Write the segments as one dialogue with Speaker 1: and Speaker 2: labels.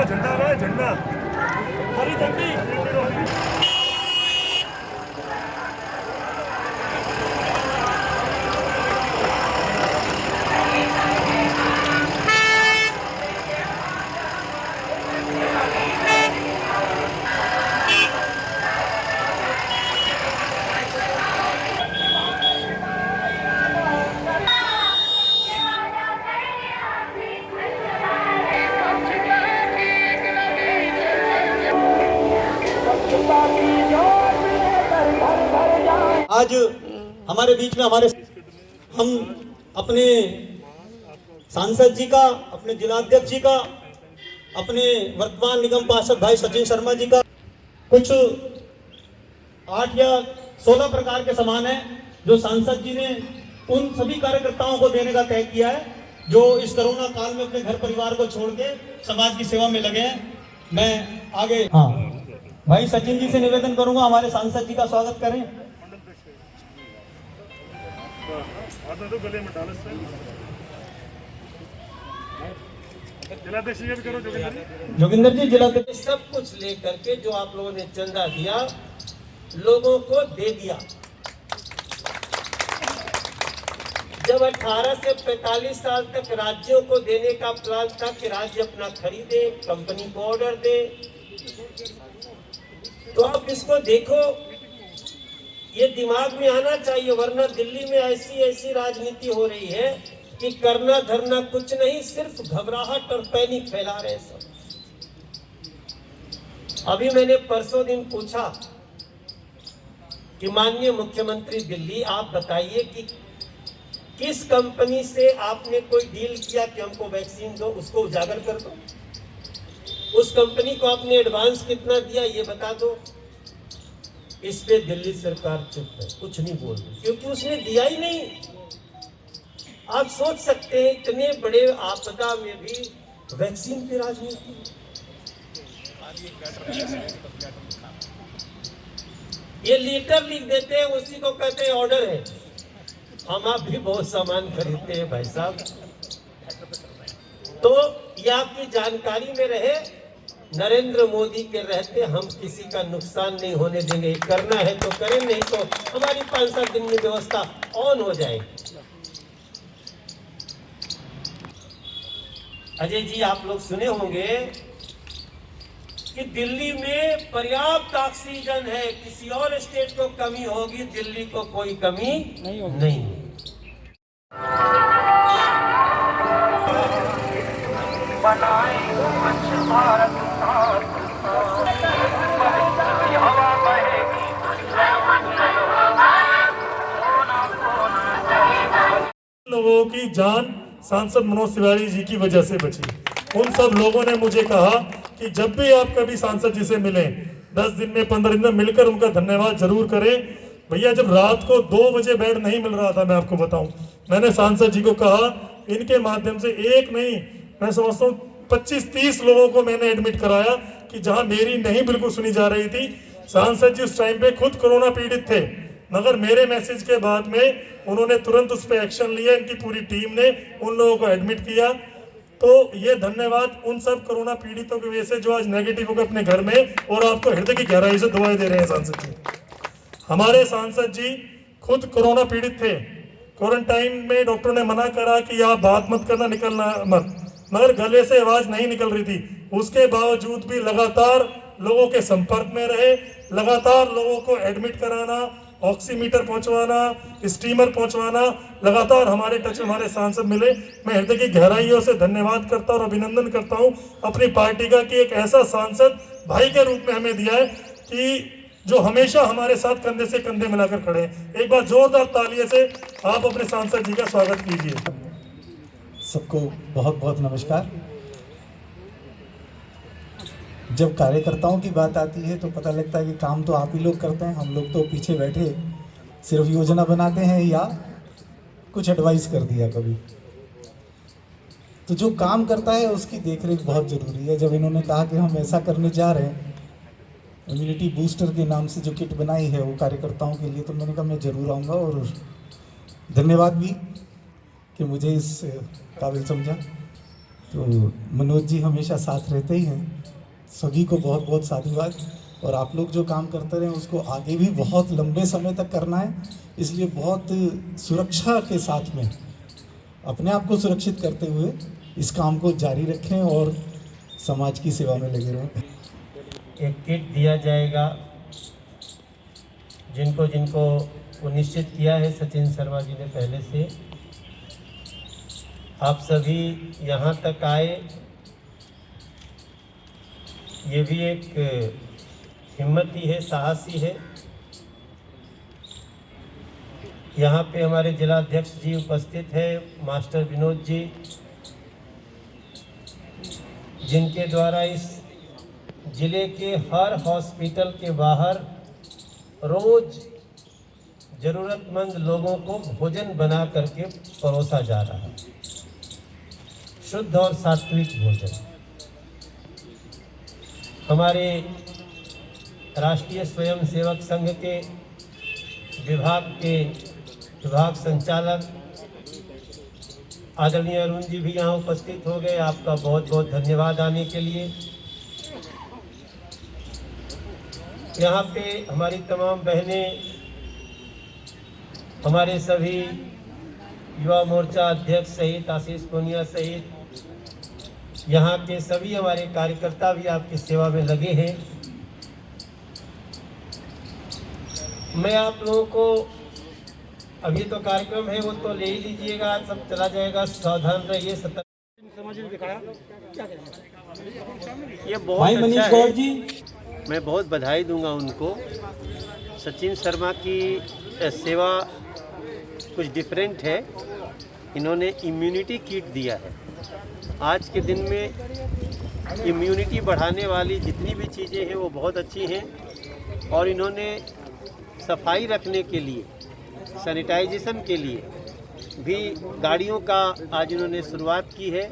Speaker 1: झंडा झंडा हरी झंडी।
Speaker 2: आज हमारे बीच में हम अपने सांसद जी का, अपने जिलाध्यक्ष जी का, अपने वर्तमान निगम पार्षद भाई सचिन शर्मा जी का कुछ 8 या 16 प्रकार के सामान है जो सांसद जी ने उन सभी कार्यकर्ताओं को देने का तय किया है जो इस कोरोना काल में अपने घर परिवार को छोड़ के समाज की सेवा में लगे हैं। मैं आगे भाई सचिन जी से निवेदन करूंगा हमारे सांसद जी का स्वागत करें।
Speaker 1: तो गले में डाल जिलाध्यक्ष करो
Speaker 2: जोगिंदर जी जिलाध्यक्ष।
Speaker 3: सब कुछ लेकर के जो आप लोगों ने चंदा दिया लोगों को दे दिया। जब 18 से 45 साल तक राज्यों को देने का प्लान था कि राज्य अपना खरीदे, कंपनी को ऑर्डर दे, तो आप इसको देखो, ये दिमाग में आना चाहिए, वरना दिल्ली में ऐसी राजनीति हो रही है कि करना धरना कुछ नहीं, सिर्फ घबराहट और पैनिक फैला रहे सब। अभी मैंने परसों दिन पूछा कि माननीय मुख्यमंत्री दिल्ली, आप बताइए कि किस कंपनी से आपने कोई डील किया कि हमको वैक्सीन दो, उसको उजागर कर दो। उस कंपनी को आपने एडवांस कितना दिया ये बता दो। इस पे दिल्ली सरकार चुप है, कुछ नहीं बोल रही, क्योंकि उसने दिया ही नहीं। आप सोच सकते हैं इतने बड़े आपदा में भी वैक्सीन की राजनीति। ये लीटर लिख देते हैं, उसी को कहते हैं ऑर्डर है। हम आप भी बहुत सामान खरीदते हैं भाई साहब, तो ये आपकी जानकारी में रहे, नरेंद्र मोदी के रहते हम किसी का नुकसान नहीं होने देंगे। करना है तो करें, नहीं तो हमारी 5-7 दिन में व्यवस्था ऑन हो जाएगी। अजय जी, आप लोग सुने होंगे कि दिल्ली में पर्याप्त ऑक्सीजन है, किसी और स्टेट को कमी होगी, दिल्ली को कोई कमी नहीं।
Speaker 1: लोगों की जान सांसद मनोज तिवारी जी की वजह से बची। उन सब लोगों ने मुझे कहा कि जब भी आप कभी सांसद जी से मिलें, 10 दिन में 15 दिन में मिलकर उनका धन्यवाद जरूर करें। भैया, जब रात को 2 बजे बेड नहीं मिल रहा था, मैं आपको बताऊं, मैंने सांसद जी को कहा इनके माध्यम से एक नहीं, मैं समझता हूँ 25-30 लोगों को मैंने एडमिट कराया कि जहां मेरी नहीं बिल्कुल सुनी जा रही थी। सांसद जी उस टाइम पे खुद कोरोना पीड़ित थे, मगर मेरे मैसेज के बाद में उन्होंने तुरंत उस पर एक्शन लिया। इनकी पूरी टीम ने उन लोगों को एडमिट किया। तो ये धन्यवाद उन सब कोरोना पीड़ितों की वजह से जो आज नेगेटिव हो गए अपने घर में, और आपको हृदय की गहराई से दुआएं दे रहे हैं सांसद जी। हमारे सांसद जी खुद कोरोना पीड़ित थे, क्वारंटाइन में डॉक्टर ने मना करा कि आप बात मत करना, निकलना मत, मगर गले से आवाज नहीं निकल रही थी। उसके बावजूद भी लगातार लोगों के संपर्क में रहे, लगातार लोगों को एडमिट कराना, ऑक्सीमीटर पहुंचवाना, स्टीमर पहुंचवाना, लगातार हमारे टच में हमारे सांसद मिले। मैं हृदय की गहराइयों से धन्यवाद करता हूं और अभिनंदन करता हूं अपनी पार्टी का कि एक ऐसा सांसद भाई के रूप में हमें दिया है कि जो हमेशा हमारे साथ कंधे से कंधे मिलाकर खड़े हैं। एक बार जोरदार तालियों से आप अपने सांसद जी का स्वागत कीजिए।
Speaker 4: सबको बहुत बहुत नमस्कार। जब कार्यकर्ताओं की बात आती है तो पता लगता है कि काम तो आप ही लोग करते हैं, हम लोग तो पीछे बैठे सिर्फ योजना बनाते हैं या कुछ एडवाइस कर दिया कभी। तो जो काम करता है उसकी देखरेख बहुत ज़रूरी है। जब इन्होंने कहा कि हम ऐसा करने जा रहे हैं, इम्यूनिटी बूस्टर के नाम से जो किट बनाई है वो कार्यकर्ताओं के लिए, तो मैंने कहा मैं ज़रूर आऊँगा और धन्यवाद भी कि मुझे इस काबिल समझा। तो मनोज जी हमेशा साथ रहते ही हैं। सभी को बहुत बहुत साधुवाद। और आप लोग जो काम करते रहे उसको आगे भी बहुत लंबे समय तक करना है, इसलिए बहुत सुरक्षा के साथ में अपने आप को सुरक्षित करते हुए इस काम को जारी रखें और समाज की सेवा में लगे रहें।
Speaker 3: एक किट दिया जाएगा जिनको जिनको वो निश्चित किया है सचिन शर्मा जी ने पहले से। आप सभी यहाँ तक आए, ये भी एक हिम्मत ही है, साहस ही है। यहाँ पे हमारे जिला अध्यक्ष जी उपस्थित हैं, मास्टर विनोद जी, जिनके द्वारा इस जिले के हर हॉस्पिटल के बाहर रोज ज़रूरतमंद लोगों को भोजन बना करके परोसा जा रहा है, शुद्ध और सात्विक भोजन। हमारे राष्ट्रीय स्वयंसेवक संघ के विभाग संचालक आदरणीय अरुण जी भी यहाँ उपस्थित हो गए। आपका बहुत बहुत धन्यवाद आने के लिए। यहाँ पे हमारी तमाम बहनें, हमारे सभी युवा मोर्चा अध्यक्ष सहित आशीष पूनिया सहित यहाँ के सभी हमारे कार्यकर्ता भी आपकी सेवा में लगे हैं। मैं आप लोगों को, अभी तो कार्यक्रम है वो तो ले ही लीजिएगा, सब चला जाएगा, सावधान रहिए, सतर्क। ये बहुत अच्छा है, मैं बहुत बधाई दूंगा उनको। सचिन शर्मा की सेवा कुछ डिफरेंट है। इन्होंने इम्यूनिटी किट दिया है। आज के दिन में इम्यूनिटी बढ़ाने वाली जितनी भी चीज़ें हैं वो बहुत अच्छी हैं। और इन्होंने सफाई रखने के लिए, सैनिटाइजेशन के लिए भी गाड़ियों का आज इन्होंने शुरुआत की है।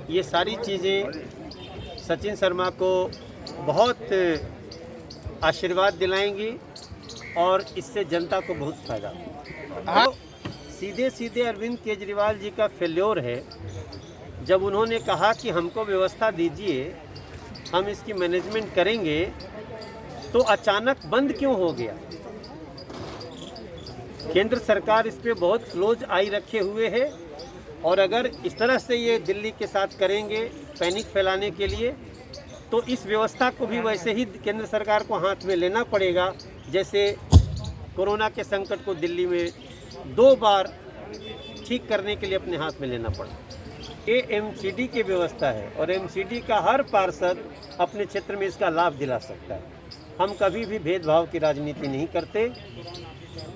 Speaker 3: ये सारी चीज़ें सचिन शर्मा को बहुत आशीर्वाद दिलाएंगी और इससे जनता को बहुत फायदा होगा। तो सीधे सीधे अरविंद केजरीवाल जी का फेल्योर है। जब उन्होंने कहा कि हमको व्यवस्था दीजिए, हम इसकी मैनेजमेंट करेंगे, तो अचानक बंद क्यों हो गया? केंद्र सरकार इस पे बहुत क्लोज आई रखे हुए है। और अगर इस तरह से ये दिल्ली के साथ करेंगे पैनिक फैलाने के लिए, तो इस व्यवस्था को भी वैसे ही केंद्र सरकार को हाथ में लेना पड़ेगा, जैसे कोरोना के संकट को दिल्ली में 2 बार ठीक करने के लिए अपने हाथ में लेना पड़ा। ये एमसीडी की व्यवस्था है और एमसीडी का हर पार्षद अपने क्षेत्र में इसका लाभ दिला सकता है। हम कभी भी भेदभाव की राजनीति नहीं करते।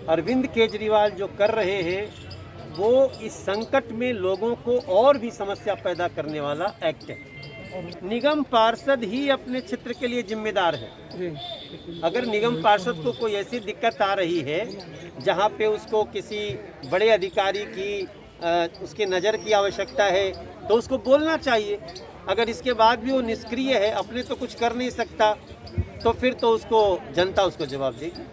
Speaker 3: अरविंद केजरीवाल जो कर रहे हैं वो इस संकट में लोगों को और भी समस्या पैदा करने वाला एक्ट है। निगम पार्षद ही अपने क्षेत्र के लिए जिम्मेदार है। अगर निगम पार्षद को कोई ऐसी दिक्कत आ रही है जहां पे उसको किसी बड़े अधिकारी की उसके नज़र की आवश्यकता है, तो उसको बोलना चाहिए। अगर इसके बाद भी वो निष्क्रिय है, अपने तो कुछ कर नहीं सकता, तो फिर तो उसको जनता उसको जवाब देगी।